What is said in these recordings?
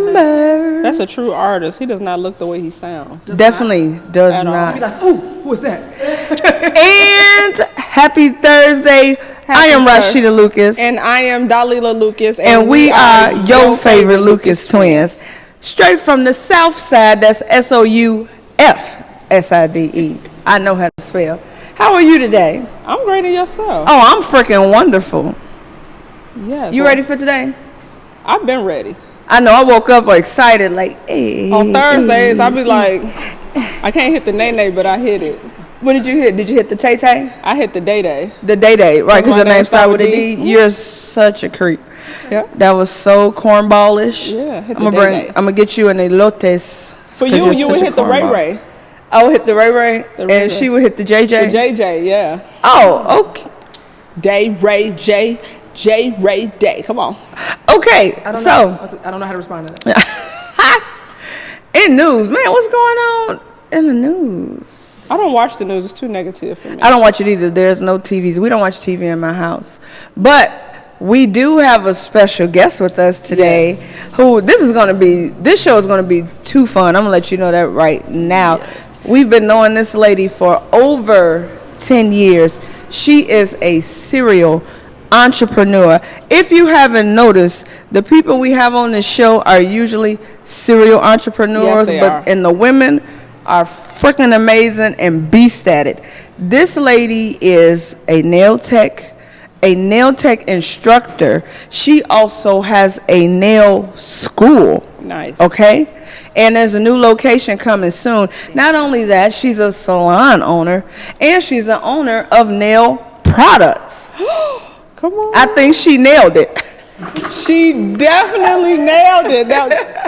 September. That's a true artist. He does not look the way he sounds. Definitely does not. Be like, ooh, who is that? And happy Thursday. I am Rashida Lucas. And I am Dalila Lucas. And we are your favorite Lucas twins. Straight from the South Side. That's SOUFSIDE. I know how to spell. How are you today? I'm great at yourself. Oh, I'm freaking wonderful. Yes. You ready for today? I've been ready. I know. I woke up excited, like, hey. On Thursdays, I be like, I can't hit the nay-nay, but I hit it. What did you hit? Did you hit the tay-tay? I hit the day-day. The day-day, right, because your name started with a D. Mm-hmm. You're such a creep. Yeah. That was so cornballish. Yeah, hit the I'm day-day. going to get you an elotes. For you would hit the Ray-Ray. I would hit the Ray-Ray, and she would hit the JJ? The JJ, yeah. Oh, okay. Day, Ray, J, Ray, Day. Come on. Okay, I don't know how to respond to that. In news, man, what's going on in the news? I don't watch the news. It's too negative for me. I don't watch it either. There's no TVs. We don't watch TV in my house. But we do have a special guest with us today. Yes. This show is going to be too fun. I'm going to let you know that right now. Yes. We've been knowing this lady for over 10 years. She is a serial entrepreneur. If you haven't noticed, the people we have on this show are usually serial entrepreneurs, and the women are freaking amazing and beast at it. This lady is a nail tech instructor. She also has a nail school. Nice. Okay? And there's a new location coming soon. Not only that, she's a salon owner, and she's an owner of nail products. Come on. I think she nailed it. She definitely nailed it.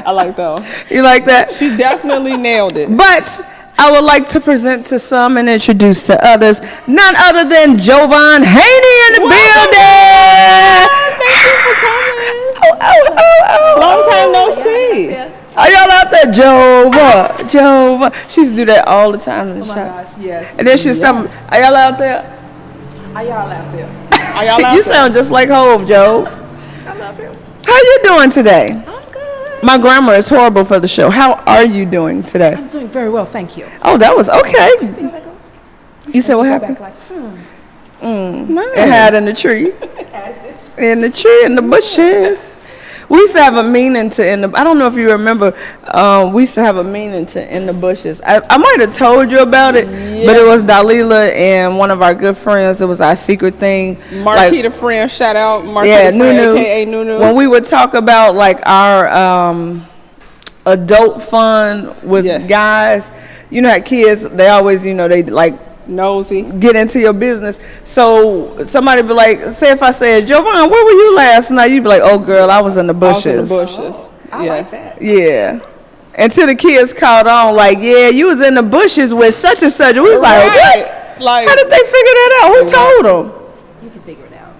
I like that one. You like that? She definitely nailed it. But I would like to present to some and introduce to others none other than JoVan Haney in the building. Thank you for coming. Oh. Long time no see. Are y'all out there, Jova? She used to do that all the time in the shop. Oh my gosh, yes. And then she'd stop. Are y'all out there? Are y'all out there? Are y'all out You there? sound just like Hove, Jove. I love him. How you doing today? I'm good. My grammar is horrible for the show. How are you doing today? I'm doing very well, thank you. Oh, that was okay. See how that goes? You said what Go happened? back like, Nice. It had in the tree. In the tree, in the bushes. We used to have a meaning to I don't know if you remember, we used to have a meaning to in the bushes. I might have told you about it, but it was Dalila and one of our good friends. It was our secret thing. Marquita friend, shout out Marquita friend, aka Nunu. When we would talk about like our adult fun with guys, you know how kids, they always, they like nosy, get into your business. So somebody be like, say if I said, JoVan, where were you last night? You'd be like, oh girl, I was in the bushes. I like that. Yeah. Until the kids caught on, like, yeah, you was in the bushes with such and such. We was like, what? Like, how did they figure that out? Who told them? You can figure it out.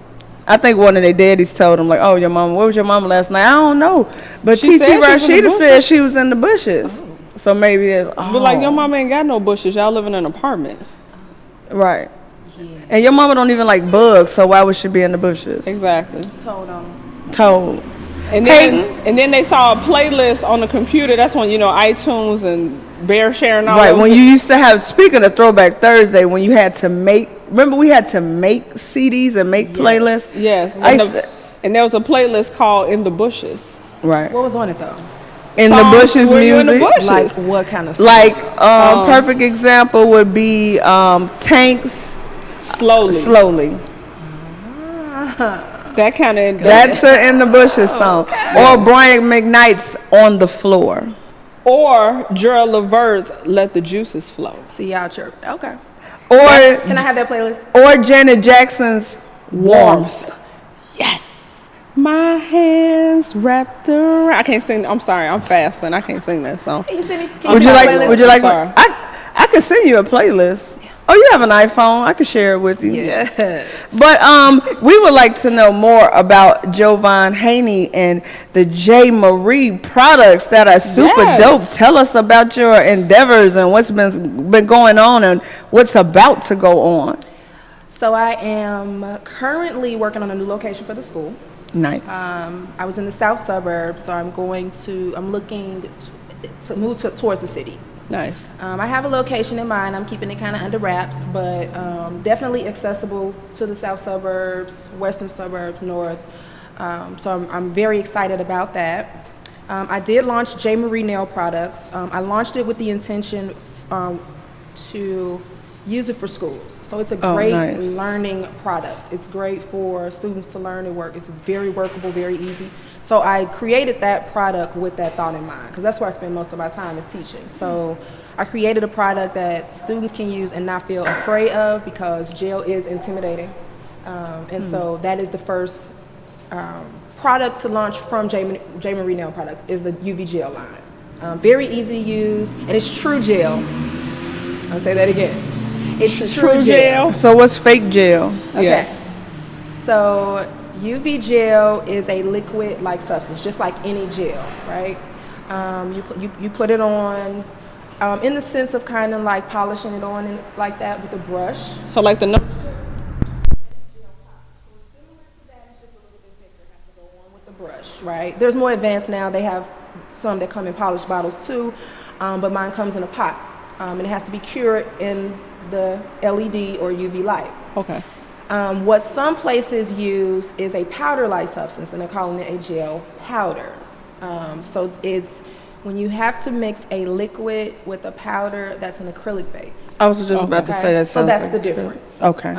I think one of their daddies told them, like, oh, your mama, where was your mama last night? I don't know. But TT Rashida said she was in the bushes. Oh. So maybe it's, but like, your mama ain't got no bushes. Y'all live in an apartment. Right. Yeah. And your mama don't even like bugs, so why would she be in the bushes? Exactly. Told. And then they saw a playlist on the computer. That's when, iTunes and Bear sharing all. Right. When you used to have, speaking of Throwback Thursday, when you had to remember we had to make CDs and make playlists? Yes. And there was a playlist called In the Bushes. Right. What was on it though? In the bushes music. In the bushes. Like what kind of song? Like perfect example would be Tanks Slowly. That kind of that's an In the Bushes song. Okay. Or Brian McKnight's On the Floor. Or Gerald Levert's Let the Juices Flow. See y'all chirp. Okay. Or can I have that playlist? Or Janet Jackson's Warmth. Yes. My hands wrapped around. I can't sing. I'm sorry. I'm fasting. I can't sing that song. Can you sing it? Would you like? Sorry. I can send you a playlist. Oh, you have an iPhone. I can share it with you. Yeah. But we would like to know more about JoVan Haney and the J. Marie products that are super dope. Tell us about your endeavors and what's been going on and what's about to go on. So I am currently working on a new location for the school. Nice. I was in the south suburbs, so I'm looking to move towards the city. Nice. I have a location in mind. I'm keeping it kind of under wraps, but definitely accessible to the south suburbs, western suburbs, north. So I'm very excited about that. I did launch J. Marie Nail Products. I launched it with the intention to use it for schools. So it's a great learning product. It's great for students to learn and work. It's very workable, very easy. So I created that product with that thought in mind, because that's where I spend most of my time is teaching. So I created a product that students can use and not feel afraid of, because gel is intimidating. And so that is the first product to launch from J. Marie Nail Products is the UV gel line. Very easy to use, and it's true gel. I'll say that again. It's true gel. So what's fake gel? Okay. Yeah. So UV gel is a liquid-like substance, just like any gel, right? You put it on in the sense of kind of like polishing it on and like that with a brush. So like the Brush, right? There's more advanced now. They have some that come in polished bottles too, but mine comes in a pot, and it has to be cured in the LED or UV light. Okay. What some places use is a powder-like substance, and they're calling it a gel powder. So it's when you have to mix a liquid with a powder that's an acrylic base. I was just about to say that. So that's the difference. Okay.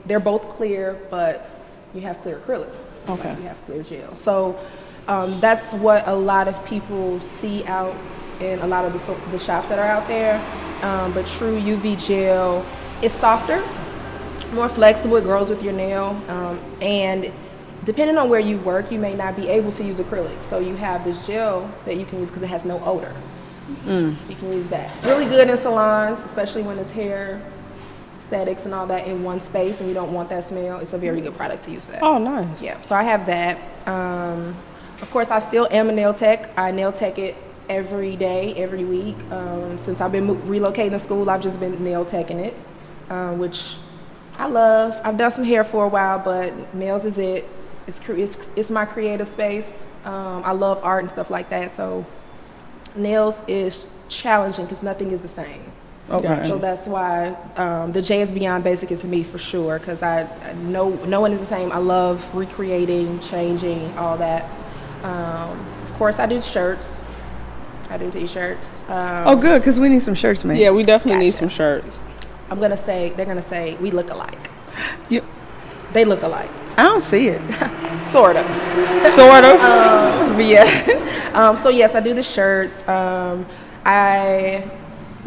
They're both clear, but you have clear acrylic. Okay. Like you have clear gel. So that's what a lot of people see out in a lot of the shops that are out there. But true UV gel is softer, more flexible. It grows with your nail. And depending on where you work, you may not be able to use acrylic. So you have this gel that you can use because it has no odor. You can use that. Really good in salons, especially when it's hair, aesthetics and all that in one space and you don't want that smell. It's a very good product to use for that. Oh, nice. Yeah, so I have that. Of course, I still am a nail tech. I nail tech it every day, every week. Since I've been relocating to school, I've just been nail teching it, which I love. I've done some hair for a while, but nails is it. It's my creative space. I love art and stuff like that, so nails is challenging because nothing is the same. Okay. So that's why the J is beyond basic is me for sure, because I know no one is the same. I love recreating, changing, all that. Of course, I do shirts. I do t-shirts. Oh, good, because we need some shirts, man. Yeah, we definitely need Gotcha. some shirts. They're gonna say we look alike. You, They look alike. I don't see it. Sort of. Sort of. But yeah. So yes, I do the shirts. I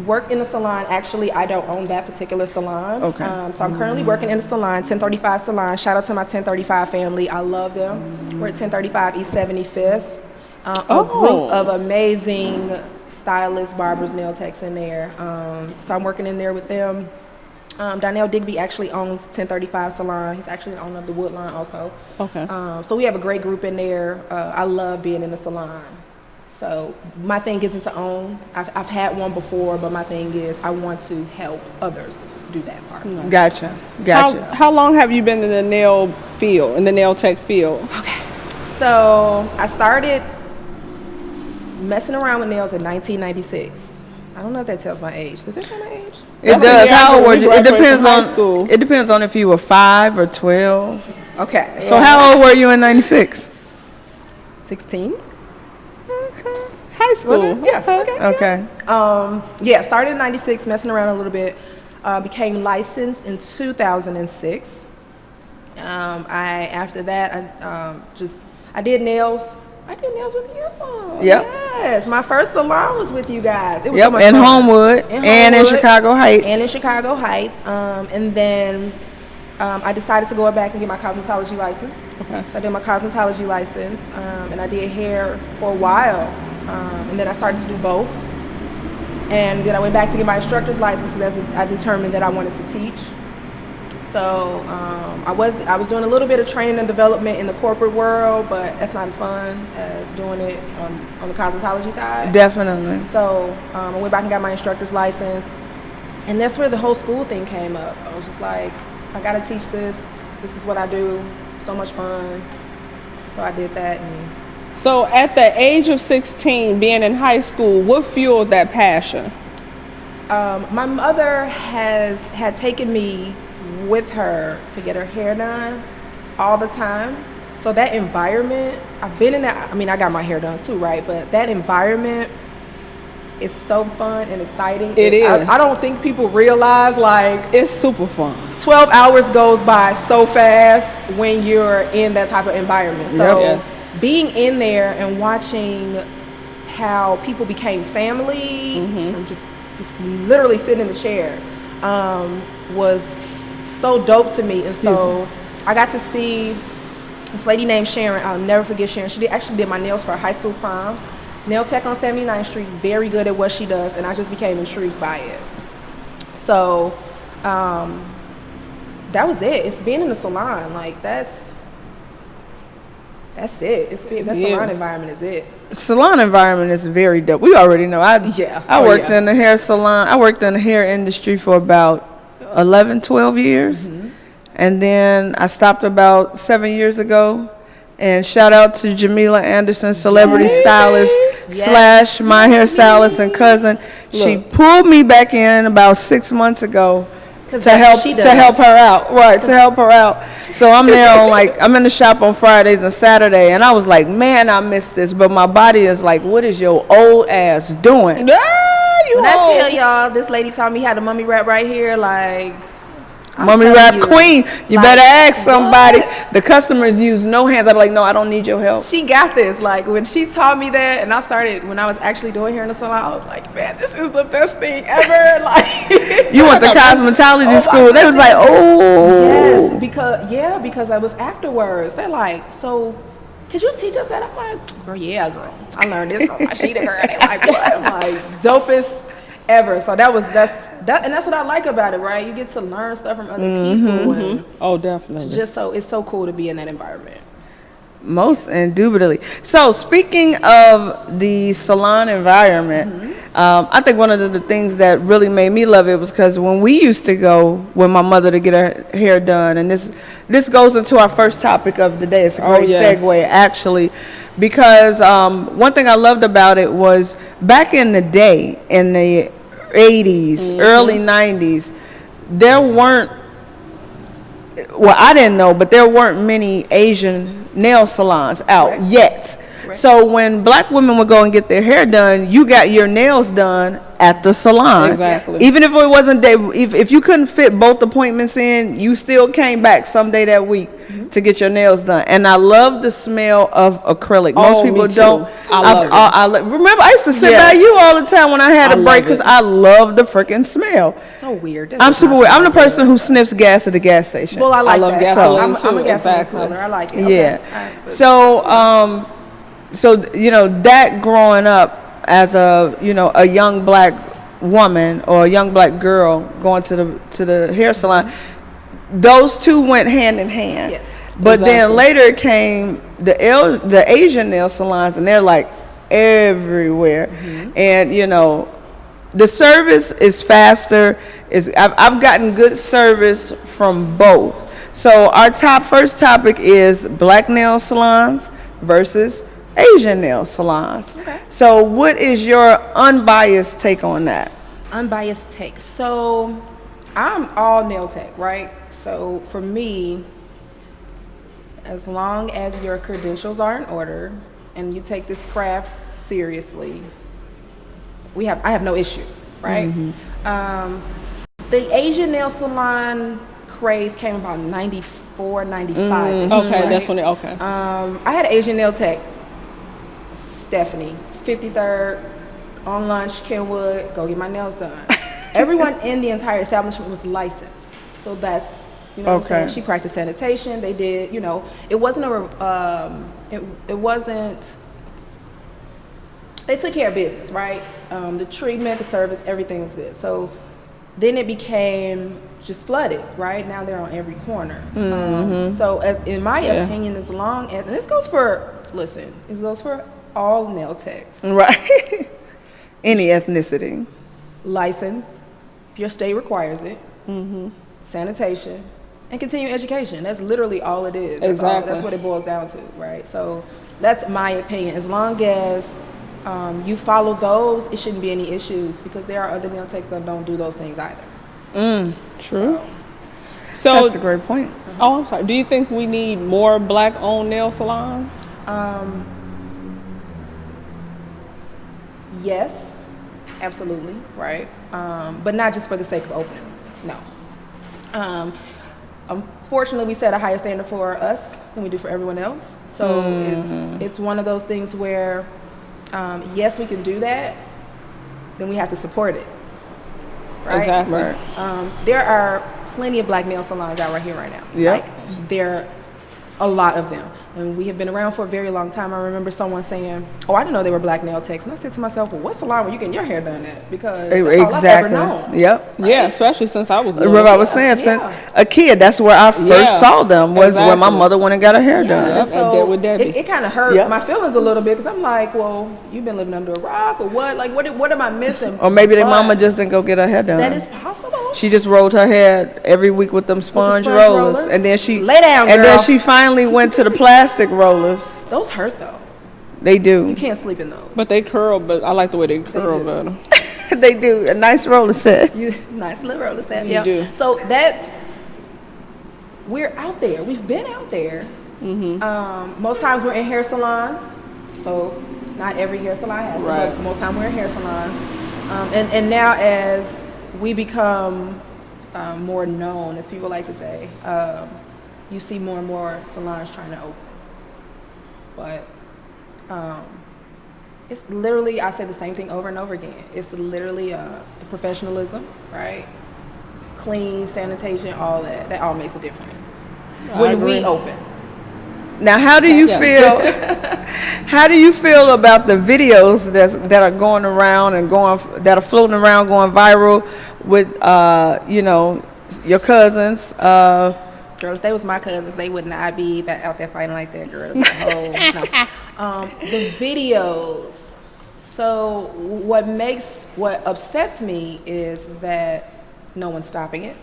work in a salon. Actually, I don't own that particular salon. Okay. So I'm currently working in a salon, 1035 Salon. Shout out to my 1035 family. I love them. We're at 1035 East 75th. A group of amazing stylists, barbers, nail techs in there. So I'm working in there with them. Donnell Digby actually owns 1035 Salon. He's actually the owner of the Woodline also. Okay. So we have a great group in there. I love being in the salon. So my thing isn't to own. I've had one before, but my thing is I want to help others do that part. Gotcha. How long have you been in the nail field, in the nail tech field? Okay. So I started messing around with nails in 1996. I don't know if that tells my age. Does that tell my age? It That's does. the year How old were we you? It graduated depends from high on school. It depends on if you were 5 or 12. Okay. So how old were you in '96? 16? High school. Was it? Yeah. Okay. Okay. Started in 96, messing around a little bit. Became licensed in 2006. After that, I did nails. I did nails with you. Yep. Yes, my first salon was with you guys. It was so Yep. much In fun. Homewood and in Chicago Heights. And in Chicago Heights. And then I decided to go back and get my cosmetology license. Okay. So I did my cosmetology license, and I did hair for a while. And then I started to do both. And then I went back to get my instructor's license because I determined that I wanted to teach. So I was doing a little bit of training and development in the corporate world, but that's not as fun as doing it on the cosmetology side. Definitely. So I went back and got my instructor's license. And that's where the whole school thing came up. I was just like, I got to teach this. This is what I do. so much fun. So I did that. And So at the age of 16, being in high school, what fueled that passion? my mother had taken me with her to get her hair done all the time. So that environment, I've been in that. I mean, I got my hair done too, right? But that environment is so fun and exciting. It is. I don't think people realize, like, It's super fun. 12 hours goes by so fast when you're in that type of environment. So Yes. being in there and watching how people became family from just literally sitting in the chair was so dope to me. And so I got to see this lady named Sharon. I'll never forget Sharon. She actually did my nails for a high school prom. Nail tech on 79th Street, very good at what she does, and I just became intrigued by it. So that was it. It's being in the salon, like that's it. That salon environment is it. Salon environment is very dope. We already know. I worked in the hair salon. I worked in the hair industry for about 11, 12 years. And then I stopped about 7 years ago. And shout out to Jamila Anderson, celebrity stylist / my hairstylist and cousin. She pulled me back in about 6 months ago to help her out. Right, to help her out. So I'm there on I'm in the shop on Fridays and Saturday, and I was like, man, I miss this. But my body is like, what is your old ass doing? When I tell y'all, this lady taught me how to mummy wrap right here, like. Mummy wrap queen. You better ask somebody. The customers use no hands. I'm like, no, I don't need your help. She got this. Like, when she taught me that, and when I was actually doing hair in the salon, I was like, man, this is the best thing ever. Like, you went to cosmetology school. They was like, oh. Yes, because I was afterwards. They're like, so could you teach us that? I'm like, girl, yeah, girl. I learned this from my Sheeta girl. They're like, what? I'm like, dopest ever. So that's what I like about it, right? You get to learn stuff from other people. And Definitely. it's so cool to be in that environment. Most indubitably. So speaking of the salon environment, I think one of the things that really made me love it was because when we used to go with my mother to get her hair done, and this goes into our first topic of the day. It's a great segue, actually, because one thing I loved about it was back in the day, in the 80s, early 90s, there weren't, well, I didn't know, but there weren't many Asian nail salons out yet. Right. So when black women would go and get their hair done, you got your nails done at the salon. Exactly. Even if it wasn't if you couldn't fit both appointments in, you still came back someday that week to get your nails done. And I love the smell of acrylic. Most people don't. I love it. Remember, I used to sit by you all the time when I had a break because I love the freaking smell. So weird. I'm super weird. I'm the person who sniffs gas at the gas station. Well, I love gasoline too. I'm a gasoline smeller. I like it. Okay. Yeah. Right. So that growing up as a young black woman or a young black girl going to the hair salon, those two went hand in hand. Yes. But then later came the Asian nail salons, and they're like everywhere. And the service is faster. I've gotten good service from both. So our first topic is black nail salons versus Asian nail salons. Okay. So what is your unbiased take on that? Unbiased take. So I'm all nail tech, right? So for me, as long as your credentials are in order and you take this craft seriously, I have no issue, right? The Asian nail salon craze came about 94, 95. Okay, right? that's when I had an Asian nail tech, Stephanie, 53rd, on lunch, Kenwood, go get my nails done. Everyone in the entire establishment was licensed. So that's, what I'm saying? She practiced sanitation. They did, it wasn't they took care of business, right? The treatment, the service, everything was good. So then it became just flooded, right? Now they're on every corner. So as in my opinion, as long as, and this goes for, it goes for all nail techs. Right. Any ethnicity. License, if your state requires it. Sanitation, and continue education. That's literally all it is. Exactly. That's what it boils down to, right? So that's my opinion. As long as you follow those, it shouldn't be any issues, because there are other nail techs that don't do those things either. True. That's a great point. Oh, I'm sorry. Do you think we need more Black-owned nail salons? Yes, absolutely, right? But not just for the sake of opening. No. Unfortunately, we set a higher standard for us than we do for everyone else. So it's one of those things where, yes, we can do that. Then we have to support it. Right? Exactly. Right. There are plenty of Black nail salons out right here right now. Yep. Like, there are a lot of them. And we have been around for a very long time. I remember someone saying, "Oh, I didn't know they were Black nail techs." And I said to myself, "Well, what salon were you getting your hair done at?" Because that's all I've ever known. Yep. Right? Yeah, especially since I was little. What I was saying, since a kid, that's where I first saw them, was when my mother went and got her hair done. Yep, So and that with Debbie. it kind of hurt my feelings a little bit, because I'm like, well, you've been living under a rock or what? Like, what am I missing? Or maybe their mama just didn't go get her hair done. That is possible. She just rolled her hair every week with them sponge rollers, and then she lay down, and girl. then she finally went to the plastic rollers. Those hurt though. They do. You can't sleep in those. But they curl, but I like the way they curl do. better. They do. A nice roller set. Nice little roller set. You Yeah. do. So we're out there. We've been out there. Most times we're in hair salons. So not every hair salon has it, Right. but most time we're in hair salons. And now as we become more known, as people like to say, you see more and more salons trying to open. But it's literally, I say the same thing over and over again. It's literally the professionalism, right? Clean, sanitation, all that. That all makes a difference when we open. Now, how do you feel? How do you feel about the videos that are going around and that are floating around, going viral with your cousins? Girl, if they was my cousins, they would not be out there fighting like that, girl. The videos. So what upsets me is that no one's stopping it.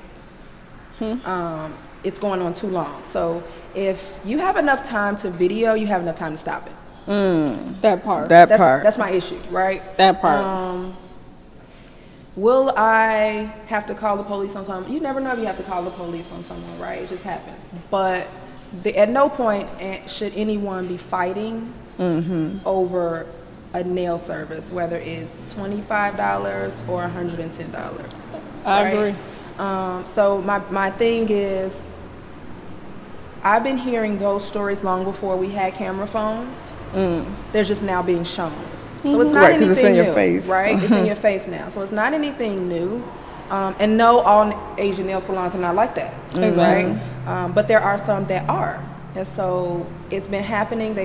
It's going on too long. So if you have enough time to video, you have enough time to stop it. That part. That's my issue, right? That part. Will I have to call the police on someone? You never know if you have to call the police on someone, right? It just happens. But at no point should anyone be fighting over a nail service, whether it's $25 or $110. I agree. So my thing is, I've been hearing those stories long before we had camera phones. They're just now being shown. So it's not anything it's in your new, face. right? It's in your face now. So it's not anything new. And no, all Asian nail salons are not like that, right? But there are some that are. And so it's been happening.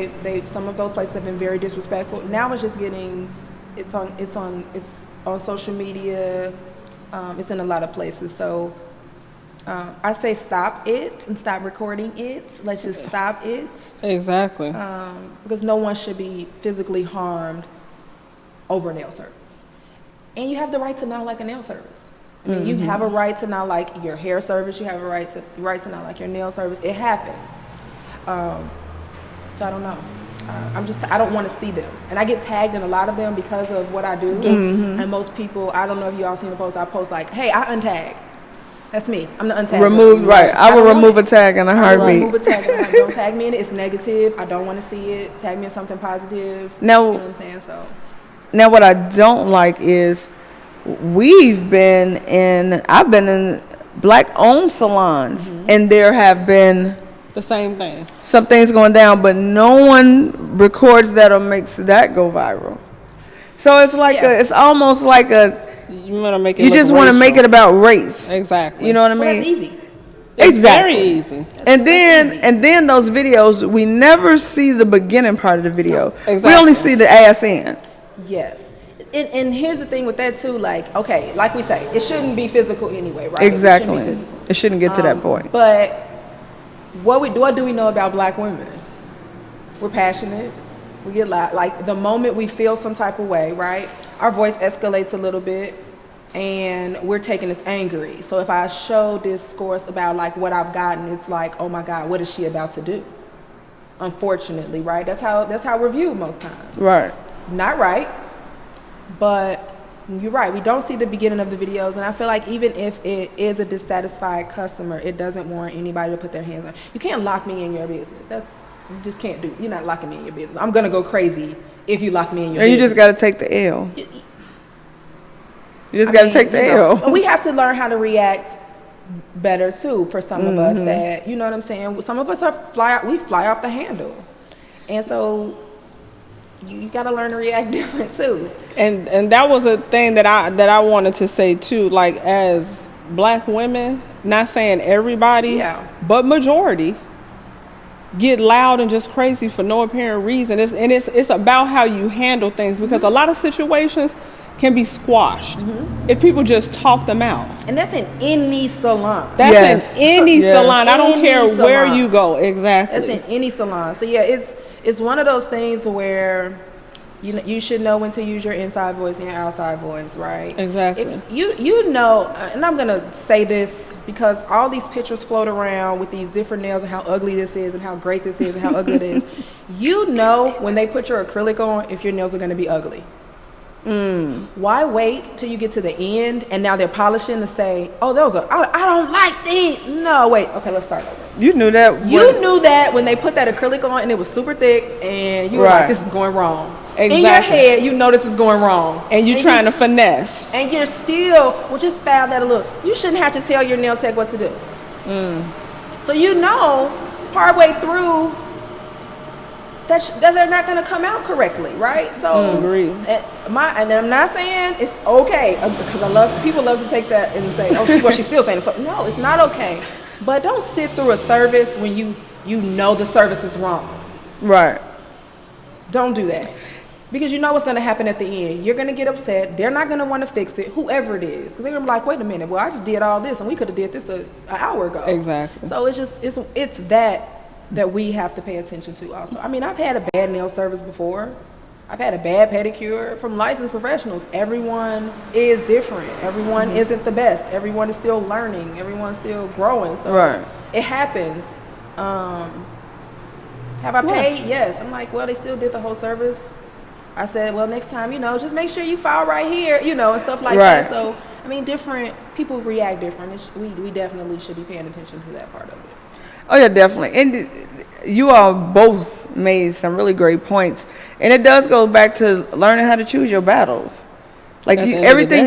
Some of those places have been very disrespectful. Now it's just it's on social media. It's in a lot of places. So I say stop it and stop recording it. Let's just stop it. Exactly. Because no one should be physically harmed over a nail service. And you have the right to not like a nail service. I mean, you have a right to not like your hair service. You have a right to not like your nail service. It happens. So I don't know. I don't want to see them. And I get tagged in a lot of them because of what I do. And most people, I don't know if you all seen the post, I post like, hey, I untag. That's me. I'm the untag. Removed, right. I will remove a tag in a heartbeat. Remove a tag in a heartbeat. Don't tag me in it. It's negative. I don't want to see it. Tag me in something positive. Now, you know what I'm saying? So. Now, what I don't like is I've been in Black-owned salons, and there have been The same thing. some things going down, but no one records that or makes that go viral. So it's like it's almost like You want to make it. you just want to make it about race. Exactly. You know what I mean? Well, that's easy. It's Exactly. very easy. And then those videos, we never see the beginning part of the video. Exactly. We only see the ass end. Yes. And here's the thing with that too, like, okay, like we say, it shouldn't be physical anyway, right? Exactly. It shouldn't be physical. It shouldn't get to that point. But what do we know about Black women? We're passionate. We get like the moment we feel some type of way, right? Our voice escalates a little bit. and we're taking this angry. So if I show discourse about like what I've gotten, it's like, oh my God, what is she about to do? Unfortunately, right? That's how we're viewed most times. Right. Not right, but you're right. We don't see the beginning of the videos, and I feel like even if it is a dissatisfied customer, it doesn't warrant anybody to put their hands on. You can't lock me in your business. You just can't do. You're not locking me in your business. I'm gonna go crazy if you lock me in your business. And you just got to take the L. You just got to take the L. We have to learn how to react better too. For some of us, that you know what I'm saying. Some of us we fly off the handle, and so you got to learn to react different too. And that was a thing that I wanted to say too. Like, as Black women, not saying everybody, but majority, get loud and just crazy for no apparent reason. It's about how you handle things, because a lot of situations can be squashed if people just talk them out. And that's in any salon. That's in any salon. I don't care Any where salon. you go. Exactly. That's in any salon. So yeah, it's one of those things where you should know when to use your inside voice and your outside voice, right? Exactly. If you know, and I'm gonna say this because all these pictures float around with these different nails and how ugly this is and how great this is and how ugly it is. You know when they put your acrylic on if your nails are gonna be ugly. Why wait till you get to the end and now they're polishing to say, oh, I don't like these. No, wait. Okay, let's start over. You knew that. You knew that when they put that acrylic on and it was super thick and you were like, this is going wrong. Exactly. In your head, you know this is going wrong. And you're trying to finesse. And you're still, just foul that look. You shouldn't have to tell your nail tech what to do. So you know, partway through, that they're not going to come out correctly, right? So, and I'm not saying it's okay, because people love to take that and say, oh, she's still saying it. So, no, it's not okay. But don't sit through a service when you know the service is wrong. Right. Don't do that. Because you know what's going to happen at the end. You're going to get upset. They're not going to want to fix it, whoever it is. Because they're going to be like, wait a minute, well, I just did all this, and we could have did this an hour ago. Exactly. So it's that we have to pay attention to also. I mean, I've had a bad nail service before. I've had a bad pedicure from licensed professionals. Everyone is different. Everyone isn't the best. Everyone is still learning. Everyone's still growing. So it happens. Have I paid? Yes. I'm like, well, they still did the whole service. I said, well, next time, just make sure you file right here, and stuff like that. So, I mean, different people react different. We definitely should be paying attention to that part of it. Oh yeah, definitely. And you all both made some really great points, and it does go back to learning how to choose your battles. Like everything